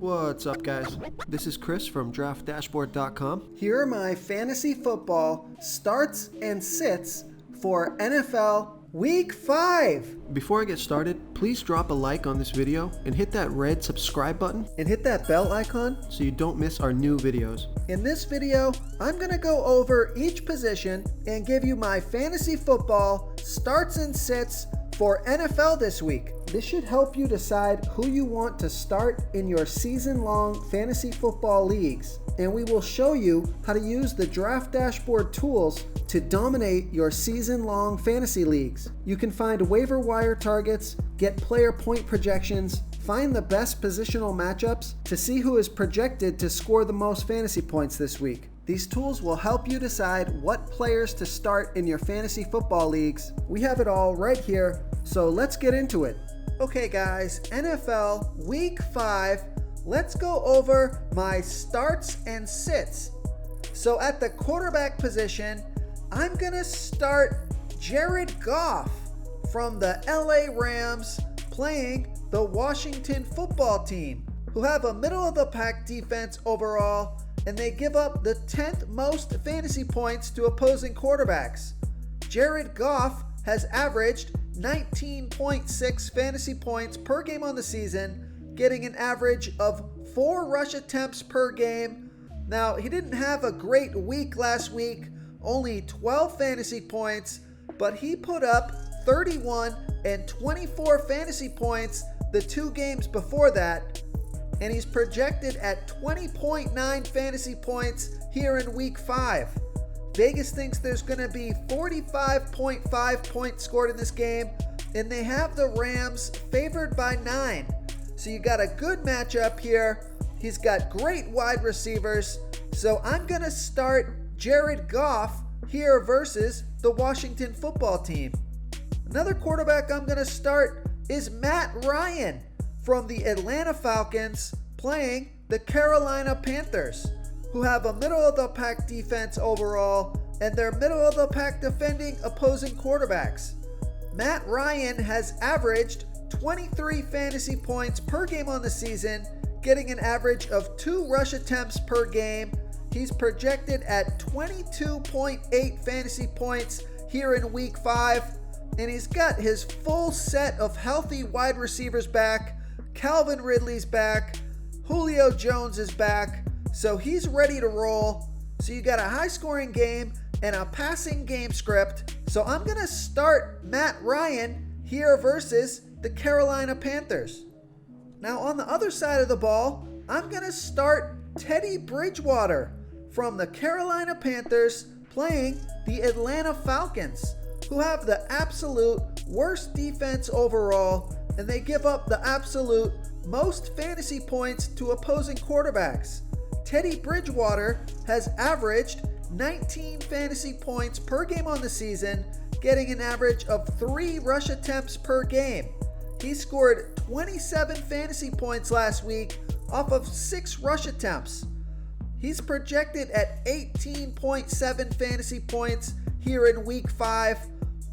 What's up, guys? This is Chris from DraftDashboard.com. Here are my fantasy football starts and sits for NFL Week 5. Before I get started, please drop a like on this video and hit that red subscribe button And hit that bell icon so you don't miss our new videos. In this video, I'm going to go over each position and give you my fantasy football starts and sits for NFL this week. This should help you decide who you want to start in your season-long fantasy football leagues. And we will show you how to use the Draft Dashboard tools to dominate your season-long fantasy leagues. You can find waiver wire targets, get player point projections, find the best positional matchups to see who is projected to score the most fantasy points this week. These tools will help you decide what players to start in your fantasy football leagues. We have it all right here, so let's get into it. Okay guys, NFL Week 5, let's go over my starts and sits. So at the quarterback position, I'm gonna start Jared Goff from the LA Rams playing the Washington football team, who have a middle-of-the-pack defense overall, and they give up the 10th most fantasy points to opposing quarterbacks. Jared Goff has averaged 19.6 fantasy points per game on the season, getting an average of 4 rush attempts per game. Now, he didn't have a great week last week, only 12 fantasy points, but he put up 31 and 24 fantasy points the 2 games before that, and he's projected at 20.9 fantasy points here in Week 5. Vegas thinks there's going to be 45.5 points scored in this game, and they have the Rams favored by 9. So you got a good matchup here. He's got great wide receivers, so I'm going to start Jared Goff here versus the Washington football team. Another quarterback I'm going to start is Matt Ryan from the Atlanta Falcons playing the Carolina Panthers, who have a middle-of-the-pack defense overall, and they're middle-of-the-pack defending opposing quarterbacks. Matt Ryan has averaged 23 fantasy points per game on the season, getting an average of 2 rush attempts per game. He's projected at 22.8 fantasy points here in Week 5, and he's got his full set of healthy wide receivers back. Calvin Ridley's back, Julio Jones is back, so he's ready to roll. So you got a high-scoring game and a passing game script. So I'm going to start Matt Ryan here versus the Carolina Panthers. Now on the other side of the ball, I'm going to start Teddy Bridgewater from the Carolina Panthers playing the Atlanta Falcons, who have the absolute worst defense overall, and they give up the absolute most fantasy points to opposing quarterbacks. Teddy Bridgewater has averaged 19 fantasy points per game on the season, getting an average of 3 rush attempts per game. He scored 27 fantasy points last week off of 6 rush attempts. He's projected at 18.7 fantasy points here in Week 5.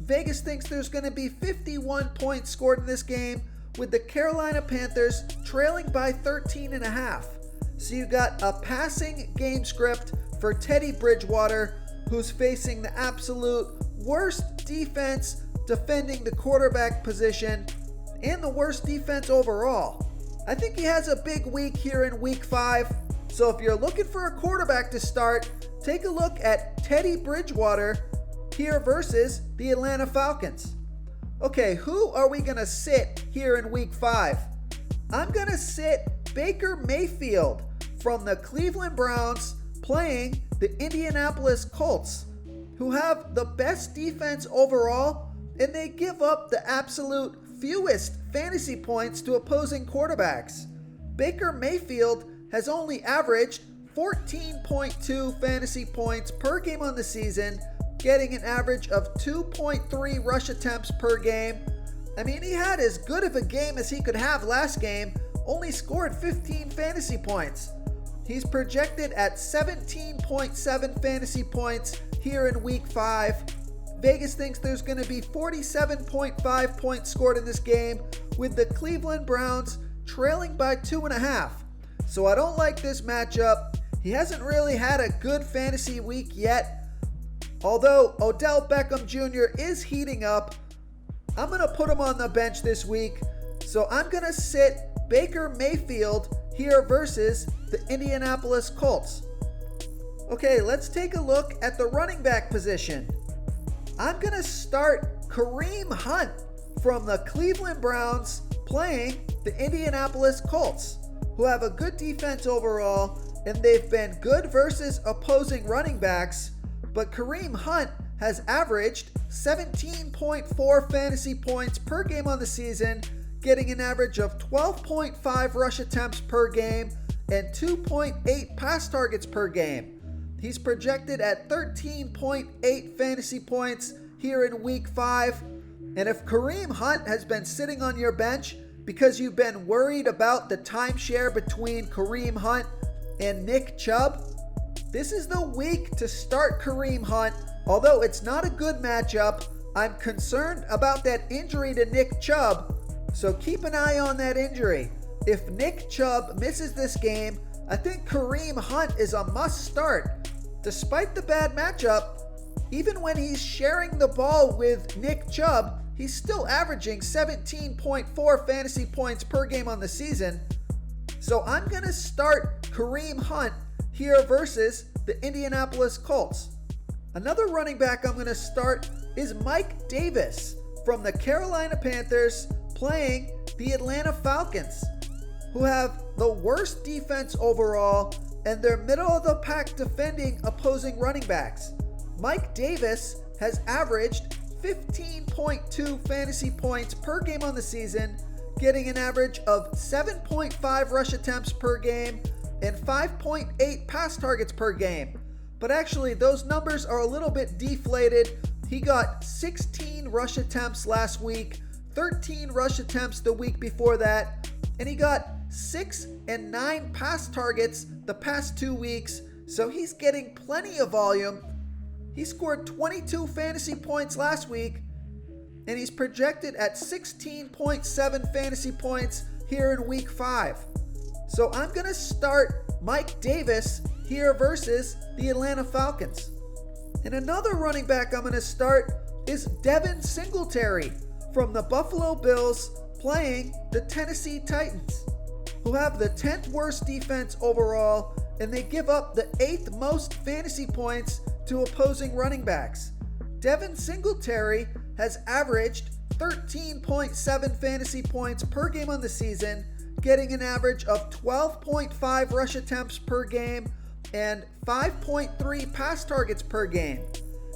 Vegas thinks there's going to be 51 points scored in this game, with the Carolina Panthers trailing by 13.5. So you got a passing game script for Teddy Bridgewater, who's facing the absolute worst defense defending the quarterback position and the worst defense overall. I think he has a big week here in Week 5. So if you're looking for a quarterback to start, take a look at Teddy Bridgewater here versus the Atlanta Falcons. Okay, who are we going to sit here in Week 5? I'm going to sit Baker Mayfield from the Cleveland Browns playing the Indianapolis Colts, who have the best defense overall, and they give up the absolute fewest fantasy points to opposing quarterbacks. Baker Mayfield has only averaged 14.2 fantasy points per game on the season, getting an average of 2.3 rush attempts per game. I mean, he had as good of a game as he could have last game, only scored 15 fantasy points. He's projected at 17.7 fantasy points here in Week 5. Vegas thinks there's going to be 47.5 points scored in this game, with the Cleveland Browns trailing by 2.5. so I don't like this matchup. He hasn't really had a good fantasy week yet. Although Odell Beckham Jr. is heating up, I'm going to put him on the bench this week. So I'm going to sit Baker Mayfield here versus the Indianapolis Colts. Okay, let's take a look at the running back position. I'm going to start Kareem Hunt from the Cleveland Browns playing the Indianapolis Colts, who have a good defense overall, and they've been good versus opposing running backs. But Kareem Hunt has averaged 17.4 fantasy points per game on the season, getting an average of 12.5 rush attempts per game and 2.8 pass targets per game. He's projected at 13.8 fantasy points here in week 5. And if Kareem Hunt has been sitting on your bench because you've been worried about the timeshare between Kareem Hunt and Nick Chubb, this is the week to start Kareem Hunt. Although it's not a good matchup, I'm concerned about that injury to Nick Chubb, so keep an eye on that injury. If Nick Chubb misses this game, I think Kareem Hunt is a must start. Despite the bad matchup, even when he's sharing the ball with Nick Chubb, he's still averaging 17.4 fantasy points per game on the season. So I'm going to start Kareem Hunt here versus the Indianapolis Colts. Another running back I'm going to start is Mike Davis from the Carolina Panthers playing the Atlanta Falcons, who have the worst defense overall and they're middle of the pack defending opposing running backs. Mike Davis has averaged 15.2 fantasy points per game on the season, getting an average of 7.5 rush attempts per game and 5.8 pass targets per game. But actually, those numbers are a little bit deflated. He got 16 rush attempts last week, 13 rush attempts the week before that, and he got 6 and 9 pass targets the past 2 weeks, so he's getting plenty of volume. He scored 22 fantasy points last week, and he's projected at 16.7 fantasy points here in week 5. So I'm going to start Mike Davis here versus the Atlanta Falcons. And another running back I'm going to start is Devin Singletary from the Buffalo Bills playing the Tennessee Titans, who have the 10th worst defense overall, and they give up the 8th most fantasy points to opposing running backs. Devin Singletary has averaged 13.7 fantasy points per game on the season, getting an average of 12.5 rush attempts per game and 5.3 pass targets per game.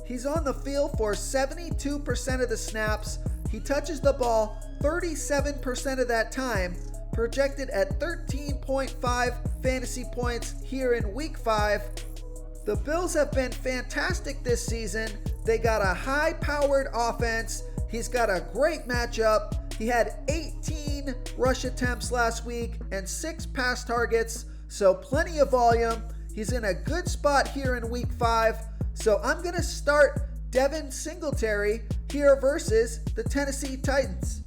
He's on the field for 72% of the snaps. He touches the ball 37% of that time, projected at 13.5 fantasy points here in week 5. The Bills have been fantastic this season. They got a high-powered offense. He's got a great matchup. He had 18 rush attempts last week and 6 pass targets, so plenty of volume. He's in a good spot here in week 5, so I'm going to start Devin Singletary here versus the Tennessee Titans.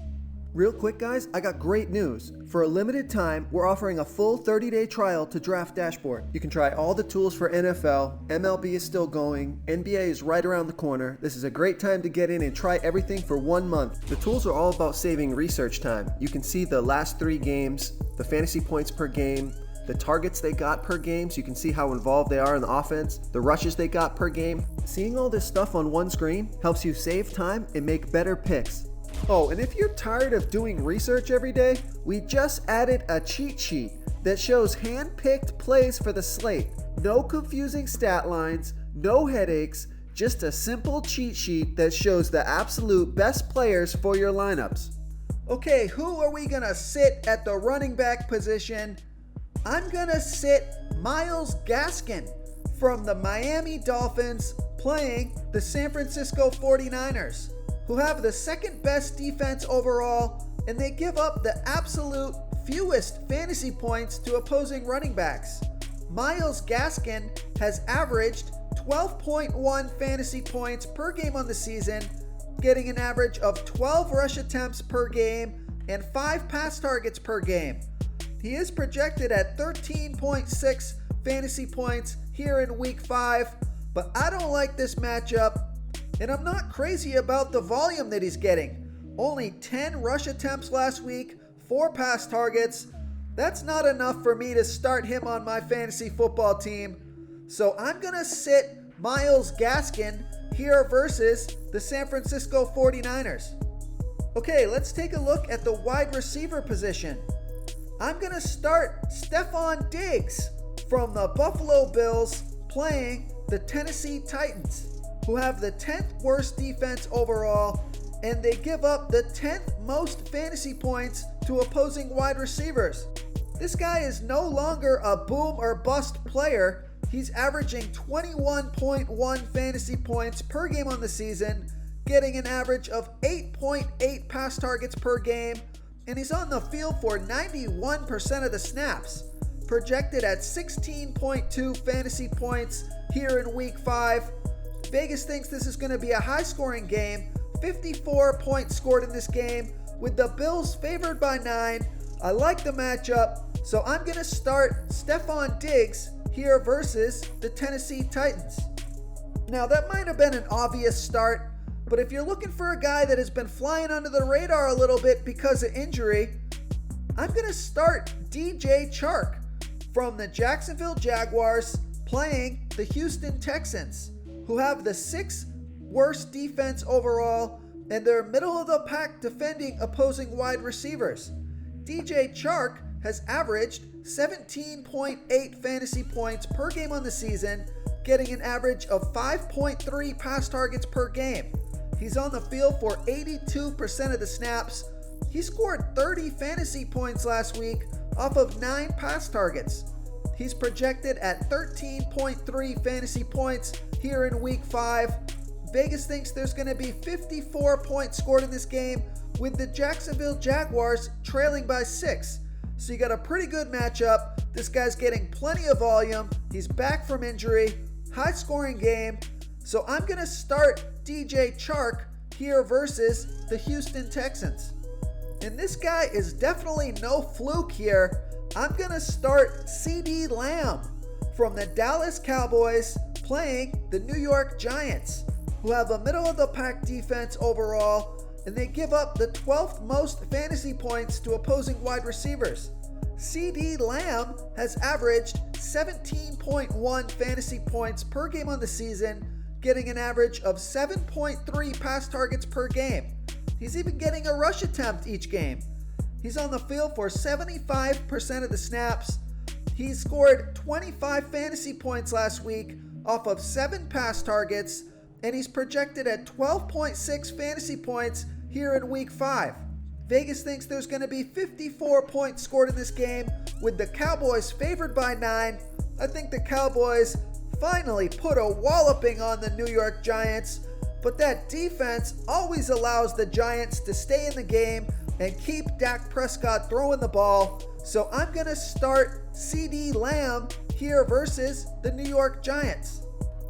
Real quick, guys, I got great news. For a limited time, we're offering a full 30-day trial to Draft Dashboard. You can try all the tools for NFL, MLB is still going, NBA is right around the corner. This is a great time to get in and try everything for 1 month. The tools are all about saving research time. You can see the last 3 games, the fantasy points per game, the targets they got per game, so you can see how involved they are in the offense, the rushes they got per game. Seeing all this stuff on one screen helps you save time and make better picks. Oh, and if you're tired of doing research every day, we just added a cheat sheet that shows hand-picked plays for the slate. No confusing stat lines, no headaches, just a simple cheat sheet that shows the absolute best players for your lineups. Okay, who are we gonna sit at the running back position? I'm gonna sit Myles Gaskin from the Miami Dolphins playing the San Francisco 49ers, who have the second best defense overall, and they give up the absolute fewest fantasy points to opposing running backs. Myles Gaskin has averaged 12.1 fantasy points per game on the season, getting an average of 12 rush attempts per game and 5 pass targets per game. He is projected at 13.6 fantasy points here in week 5, but I don't like this matchup, and I'm not crazy about the volume that he's getting. Only 10 rush attempts last week, 4 pass targets. That's not enough for me to start him on my fantasy football team. So I'm going to sit Myles Gaskin here versus the San Francisco 49ers. Okay, let's take a look at the wide receiver position. I'm going to start Stephon Diggs from the Buffalo Bills playing the Tennessee Titans, who have the 10th worst defense overall, and they give up the 10th most fantasy points to opposing wide receivers. This guy is no longer a boom or bust player. He's averaging 21.1 fantasy points per game on the season, getting an average of 8.8 pass targets per game, and he's on the field for 91% of the snaps, projected at 16.2 fantasy points here in week 5. Vegas thinks this is going to be a high-scoring game. 54 points scored in this game, with the Bills favored by 9. I like the matchup, so I'm going to start Stephon Diggs here versus the Tennessee Titans. Now, that might have been an obvious start, but if you're looking for a guy that has been flying under the radar a little bit because of injury, I'm going to start DJ Chark from the Jacksonville Jaguars playing the Houston Texans, who have the 6th worst defense overall, and they're middle of the pack defending opposing wide receivers. DJ Chark has averaged 17.8 fantasy points per game on the season, getting an average of 5.3 pass targets per game. He's on the field for 82% of the snaps. He scored 30 fantasy points last week off of 9 pass targets. He's projected at 13.3 fantasy points here in week 5. Vegas thinks there's going to be 54 points scored in this game, with the Jacksonville Jaguars trailing by 6. So you got a pretty good matchup. This guy's getting plenty of volume. He's back from injury. High scoring game. So I'm going to start DJ Chark here versus the Houston Texans. And this guy is definitely no fluke here. I'm going to start CeeDee Lamb from the Dallas Cowboys playing the New York Giants, who have a middle-of-the-pack defense overall, and they give up the 12th most fantasy points to opposing wide receivers. CeeDee Lamb has averaged 17.1 fantasy points per game on the season, getting an average of 7.3 pass targets per game. He's even getting a rush attempt each game. He's on the field for 75% of the snaps. He scored 25 fantasy points last week off of 7 pass targets, and he's projected at 12.6 fantasy points here in week 5. Vegas thinks there's going to be 54 points scored in this game, with the Cowboys favored by 9. I think the Cowboys finally put a walloping on the New York Giants, but that defense always allows the Giants to stay in the game and keep Dak Prescott throwing the ball. So I'm going to start CeeDee Lamb here versus the New York Giants.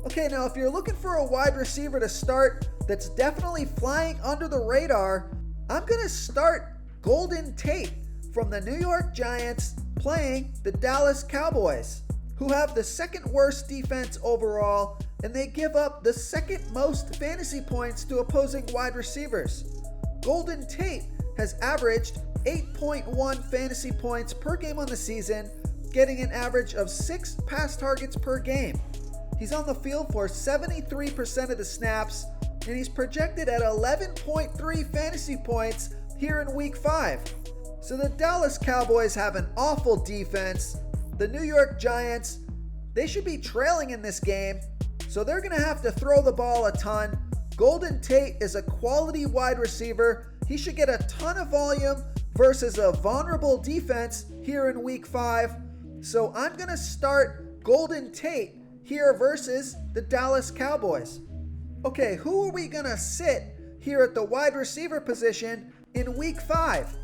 Okay, now if you're looking for a wide receiver to start that's definitely flying under the radar, I'm going to start Golden Tate from the New York Giants playing the Dallas Cowboys, who have the 2nd worst defense overall, and they give up the 2nd most fantasy points to opposing wide receivers. Golden Tate has averaged 8.1 fantasy points per game on the season, getting an average of 6 pass targets per game. He's on the field for 73% of the snaps, and he's projected at 11.3 fantasy points here in week 5. So the Dallas Cowboys have an awful defense. The New York Giants, they should be trailing in this game, so they're going to have to throw the ball a ton. Golden Tate is a quality wide receiver. He should get a ton of volume versus a vulnerable defense here in week 5. So I'm going to start Golden Tate here versus the Dallas Cowboys. Okay, who are we going to sit here at the wide receiver position in week 5?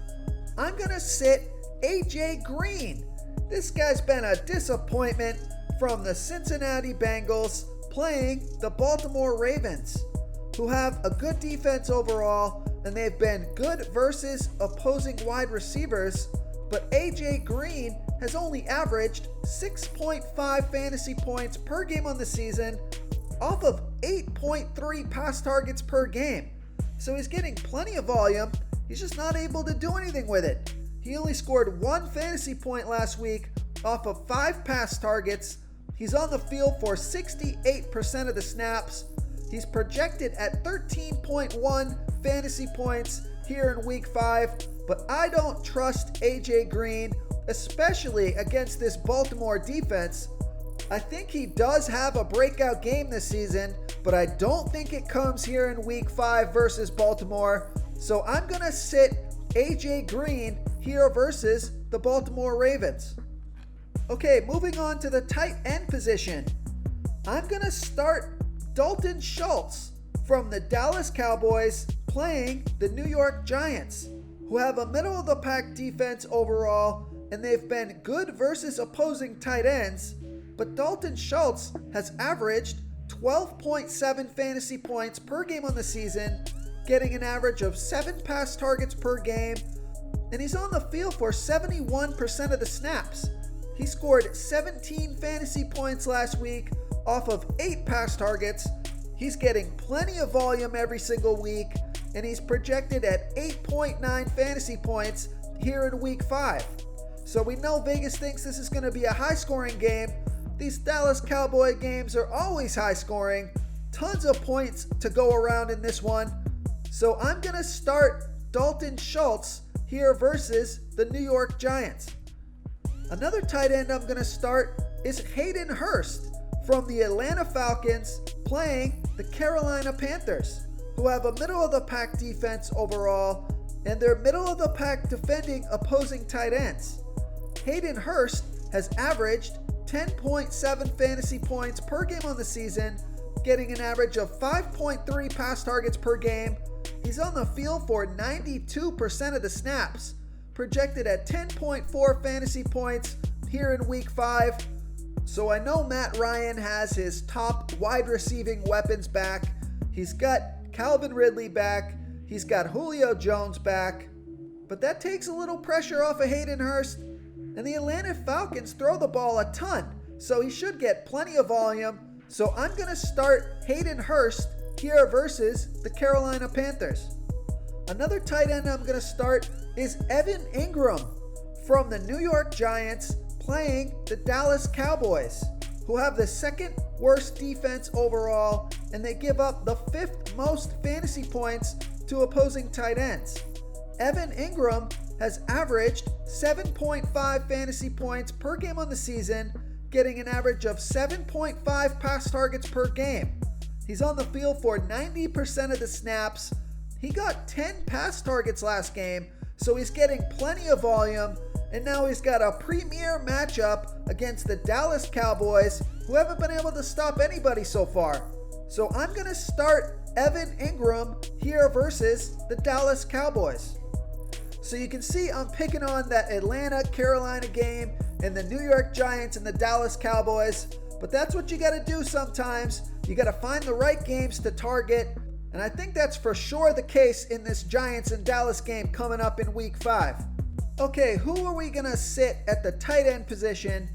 I'm going to sit AJ Green. This guy's been a disappointment from the Cincinnati Bengals playing the Baltimore Ravens, who have a good defense overall, and they've been good versus opposing wide receivers, but AJ Green has only averaged 6.5 fantasy points per game on the season off of 8.3 pass targets per game. So he's getting plenty of volume, he's just not able to do anything with it. He only scored 1 fantasy point last week off of 5 pass targets. He's on the field for 68% of the snaps. He's projected at 13.1 fantasy points here in week 5, but I don't trust AJ Green, especially against this Baltimore defense. I think he does have a breakout game this season, but I don't think it comes here in week 5 versus Baltimore. So I'm going to sit AJ Green here versus the Baltimore Ravens. Okay, moving on to the tight end position. I'm going to start Dalton Schultz from the Dallas Cowboys playing the New York Giants, who have a middle-of-the-pack defense overall, and they've been good versus opposing tight ends, but Dalton Schultz has averaged 12.7 fantasy points per game on the season, getting an average of 7 pass targets per game, and he's on the field for 71% of the snaps. He scored 17 fantasy points last week off of 8 pass targets. He's getting plenty of volume every single week, and he's projected at 8.9 fantasy points here in week 5. So we know Vegas thinks this is going to be a high-scoring game. These Dallas Cowboy games are always high-scoring. Tons of points to go around in this one. So I'm going to start Dalton Schultz here versus the New York Giants. Another tight end I'm going to start is Hayden Hurst from the Atlanta Falcons playing the Carolina Panthers, who have a middle-of-the-pack defense overall, and they're middle-of-the-pack defending opposing tight ends. Hayden Hurst has averaged 10.7 fantasy points per game on the season, getting an average of 5.3 pass targets per game. He's on the field for 92% of the snaps, projected at 10.4 fantasy points here in week 5. So I know Matt Ryan has his top wide receiving weapons back. He's got Calvin Ridley back. He's got Julio Jones back. But that takes a little pressure off of Hayden Hurst. And the Atlanta Falcons throw the ball a ton, so he should get plenty of volume. So I'm going to start Hayden Hurst here versus the Carolina Panthers. Another tight end I'm going to start is Evan Ingram from the New York Giants playing the Dallas Cowboys, who have the second worst defense overall, and they give up the 5th most fantasy points to opposing tight ends. Evan Ingram has averaged 7.5 fantasy points per game on the season, getting an average of 7.5 pass targets per game. He's on the field for 90% of the snaps. He got 10 pass targets last game, so he's getting plenty of volume, and now he's got a premier matchup against the Dallas Cowboys, who haven't been able to stop anybody so far. So I'm going to start Evan Ingram here versus the Dallas Cowboys. So you can see I'm picking on that Atlanta-Carolina game and the New York Giants and the Dallas Cowboys, but that's what you got to do sometimes. You got to find the right games to target, and I think that's for sure the case in this Giants and Dallas game coming up in week 5. Okay, who are we going to sit at the tight end position?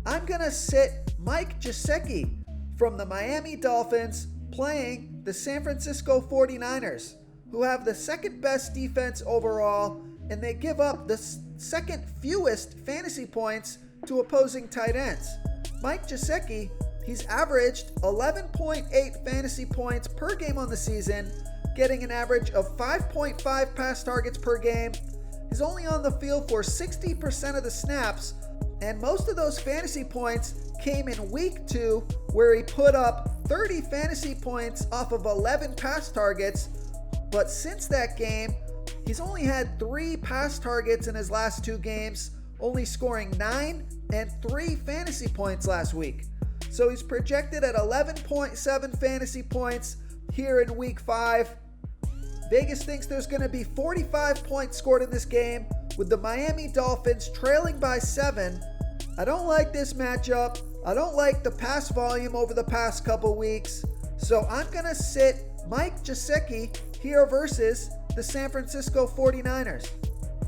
I'm going to sit Mike Gesicki from the Miami Dolphins playing the San Francisco 49ers, who have the second best defense overall, and they give up the second fewest fantasy points to opposing tight ends. Mike Gesicki, he's averaged 11.8 fantasy points per game on the season, getting an average of 5.5 pass targets per game. He's only on the field for 60% of the snaps, and most of those fantasy points came in week 2, where he put up 30 fantasy points off of 11 pass targets. But since that game, he's only had 3 pass targets in his last 2 games, only scoring 9 and 3 fantasy points last week. So he's projected at 11.7 fantasy points here in week 5. Vegas thinks there's going to be 45 points scored in this game, with the Miami Dolphins trailing by 7. I don't like this matchup. I don't like the pass volume over the past couple weeks. So I'm going to sit Mike Gesicki here versus the San Francisco 49ers.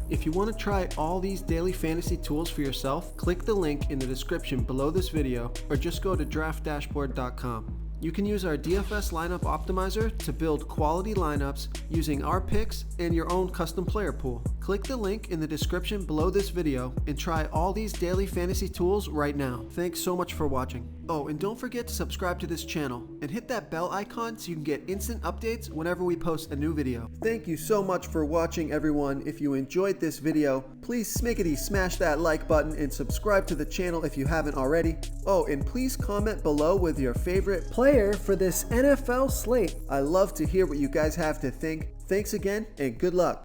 If you want to try all these daily fantasy tools for yourself, click the link in the description below this video or just go to draftdashboard.com. You can use our DFS lineup optimizer to build quality lineups using our picks and your own custom player pool. Click the link in the description below this video and try all these daily fantasy tools right now. Thanks so much for watching. Oh, and don't forget to subscribe to this channel and hit that bell icon so you can get instant updates whenever we post a new video. Thank you so much for watching, everyone. If you enjoyed this video, please smash that like button and subscribe to the channel if you haven't already. Oh, and please comment below with your favorite Player for this NFL slate. I love to hear what you guys have to think. Thanks again and good luck.